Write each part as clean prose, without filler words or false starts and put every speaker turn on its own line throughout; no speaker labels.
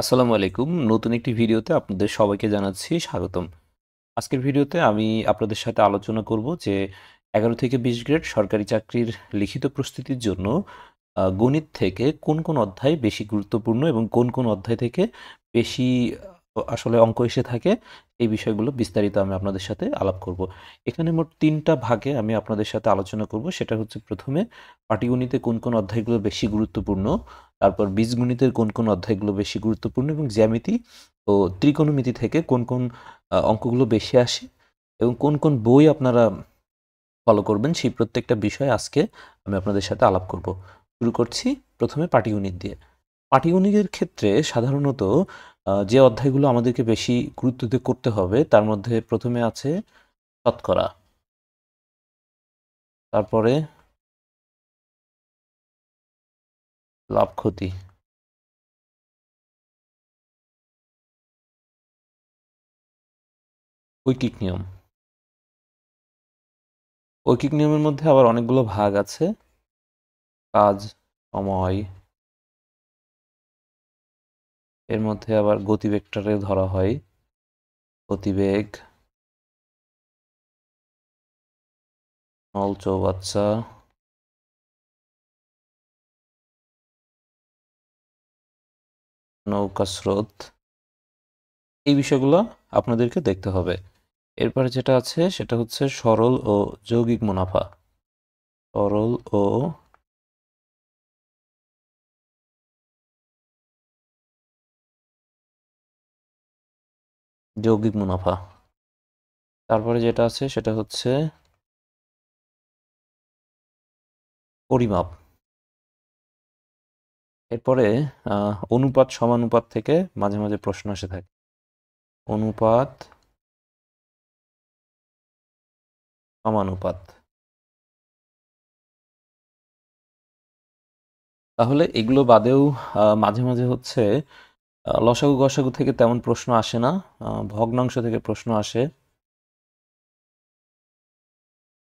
আসসালামু আলাইকুম। নতুন একটি ভিডিওতে আপনাদের সবাইকে জানাচ্ছি স্বাগতম। আজকের ভিডিওতে আমি আপনাদের সাথে আলোচনা করব যে ১১ থেকে ২০ গ্রেড সরকারি চাকরির লিখিত প্রস্তুতির জন্য গণিত থেকে কোন অধ্যায় বেশি গুরুত্বপূর্ণ এবং কোন অধ্যায় থেকে বেশি আসলে অঙ্ক এসে থাকে, এই বিষয়গুলো বিস্তারিত আমি আপনাদের সাথে আলাপ করব। এখানে মোট ৩ টা ভাগে আমি আপনাদের সাথে আলোচনা করব। সেটা হচ্ছে ১ম এ পাটিগণিতে কোন অধ্যায়গুলো বেশি গুরুত্বপূর্ণ, তারপর বীজগণিতের কোন অধ্যায়গুলো বেশি গুরুত্বপূর্ণ এবং জ্যামিতি ও ত্রিকোণমিতি থেকে কোন অঙ্কগুলো বেশি আসে এবং কোন বই আপনারা ফলো করবেন, সেই প্রত্যেকটা বিষয় আজকে আমি আপনাদের সাথে আলাপ করব। শুরু করছি ১ম এ পাটিগণিত দিয়ে। পাটিগণিতের ক্ষেত্রে সাধারণত যে অধ্যায়গুলো আমাদেরকে বেশি গুরুত্ব দিয়ে করতে হবে তার মধ্যে ১ম এ আছে শতকরা, তারপরে লাভ ক্ষতি, ঐকিক নিয়ম। ঐকিক নিয়মের মধ্যে আবার অনেকগুলো ভাগ আছে: কাজ, সময়, এর মধ্যে আবার গতিবেগটারে ধরা হয়, গতিবেগ, নল চৌবাচ্চা, নৌকা স্রোত, এই বিষয়গুলো আপনাদেরকে দেখতে হবে। এরপরে যেটা আছে সেটা হচ্ছে সরল ও যৌগিক মুনাফা। সরল ও যৌগিক মুনাফা। তারপরে যেটা আছে সেটা হচ্ছে পরিমাপ। এরপরে অনুপাত সমানুপাত থেকে মাঝে মাঝে প্রশ্ন এসে থাকে। অনুপাত সমানুপাত। তাহলে এগুলো বাদেও মাঝে মাঝে হচ্ছে লসাগু গসাগু থেকে তেমন প্রশ্ন আসে না, ভগ্নাংশ থেকে প্রশ্ন আসে।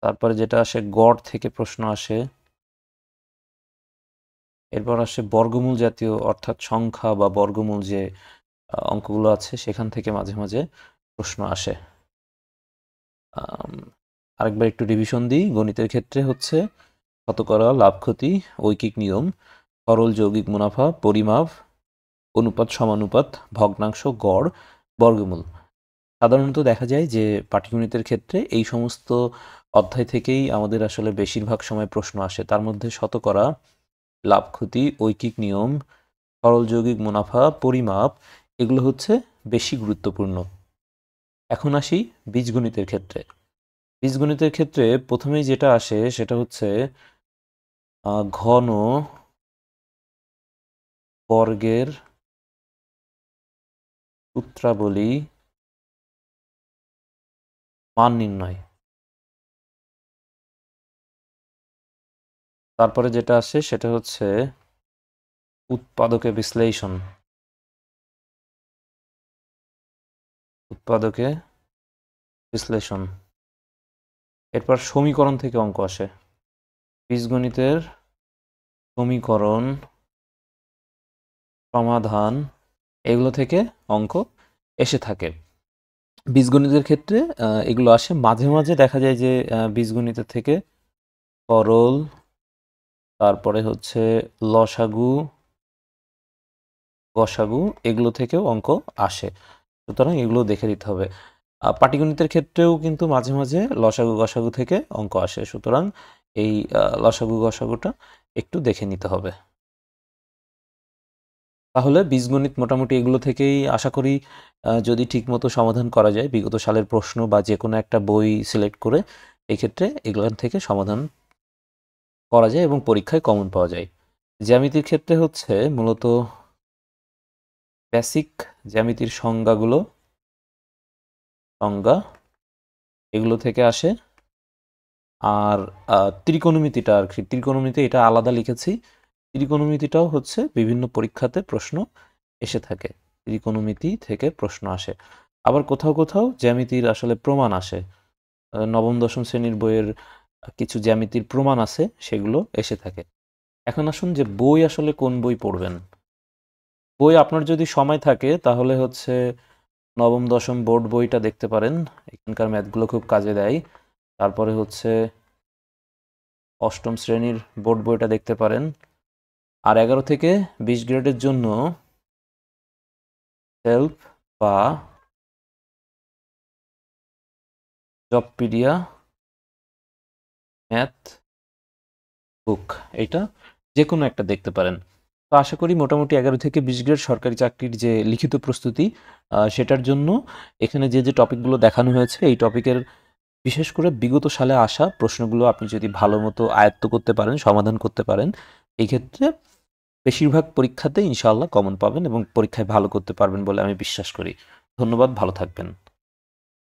তারপরে যেটা আসে গড় থেকে প্রশ্ন আসে। এরপর আসে বর্গমূল জাতীয়, অর্থাৎ সংখ্যা বা বর্গমূল যে অঙ্কগুলো আছে সেখান থেকে মাঝে মাঝে প্রশ্ন আসে। আরেকবার একটু রিভিশন দিই। গণিতের ক্ষেত্রে হচ্ছে শতকরা, লাভ ক্ষতি, ঐকিক নিয়ম, সরল যৌগিক মুনাফা, পরিমাপ, অনুপাত সমানুপাত, ভগ্নাংশ, গড়, বর্গমূল। সাধারণত দেখা যায় যে পাটিগণিতের ক্ষেত্রে এই সমস্ত অধ্যায় থেকেই আমাদের আসলে বেশিরভাগ সময় প্রশ্ন আসে। তার মধ্যে শতকরা, লাভ ক্ষতি, ঐকিক নিয়ম, সরল যৌগিক মুনাফা, পরিমাপ, এগুলো হচ্ছে বেশি গুরুত্বপূর্ণ। এখন আসি বীজগণিতের ক্ষেত্রে। বীজগণিতের ক্ষেত্রে প্রথমেই যেটা আসে সেটা হচ্ছে ঘন বর্গের সূত্রাবলী মান নির্ণয়। তারপরে যেটা আসে সেটা হচ্ছে উৎপাদকে বিশ্লেষণ। উৎপাদকে বিশ্লেষণ। এরপর সমীকরণ থেকে অঙ্ক আসে। বীজগণিতের সমীকরণ সমাধান, এগুলো থেকে অঙ্ক এসে থাকে। বীজগণিতের ক্ষেত্রে এগুলো আসে। মাঝে মাঝে দেখা যায় যে বীজগণিতের থেকে সরল, তারপরে হচ্ছে লসাগু, গসাগু, এগুলো থেকেও অঙ্ক আসে। সুতরাং এগুলো দেখে দিতে হবে। পাটিগণিতের ক্ষেত্রেও কিন্তু মাঝে মাঝে লসাগু গসাগু থেকে অঙ্ক আসে। সুতরাং এই লসাগু গসাগুটা একটু দেখে নিতে হবে। তাহলে বীজগণিত মোটামুটি এগুলো থেকেই আশা করি যদি ঠিকমতো সমাধান করা যায়, বিগত সালের প্রশ্ন বা যে কোনো একটা বই সিলেক্ট করে এক্ষেত্রে এগুলোর থেকে সমাধান করা যায় এবং পরীক্ষায় কমন পাওয়া যায়। জ্যামিতির ক্ষেত্রে হচ্ছে মূলত বেসিক জ্যামিতির সংজ্ঞা এগুলো থেকে আসে। আর ত্রিকোণমিতিটা আর কি, ত্রিকোণমিতি এটা আলাদা লিখেছি। ত্রিকোণমিতিটাও হচ্ছে বিভিন্ন পরীক্ষাতে প্রশ্ন এসে থাকে। ত্রিকোণমিতি থেকে প্রশ্ন আসে। আবার কোথাও কোথাও জ্যামিতির আসলে প্রমাণ আসে। নবম দশম শ্রেণীর বইয়ের কিছু জ্যামিতির প্রমাণ আছে, সেগুলো এসে থাকে। এখন আসুন যে বই আসলে কোন বই পড়বেন। বই আপনার যদি সময় থাকে তাহলে হচ্ছে নবম দশম বোর্ড বইটা দেখতে পারেন, এখানকার ম্যাথগুলো খুব কাজে দেয়। তারপরে হচ্ছে অষ্টম শ্রেণীর বোর্ড বইটা দেখতে পারেন। আর 11 থেকে 20 গ্রেডের জন্য সেলফ বা জবপিডিয়া ম্যাথ বুক, এটা যে কোনো একটা দেখতে পারেন। তো আশা করি মোটামুটি 11 থেকে 20 গ্রেড সরকারি চাকরির যে লিখিত প্রস্তুতি, সেটার জন্য এখানে যে যে টপিকগুলো দেখানো হয়েছে এই টপিকের বিশেষ করে বিগত সালে আসা প্রশ্নগুলো আপনি যদি ভালো মতো আয়ত্ত করতে পারেন, সমাধান করতে পারেন, এই ক্ষেত্রে বেশিরভাগ পরীক্ষাতে ইনশাআল্লাহ কমন পাবেন এবং পরীক্ষায় ভালো করতে পারবেন বলে আমি বিশ্বাস করি। ধন্যবাদ, ভালো থাকবেন।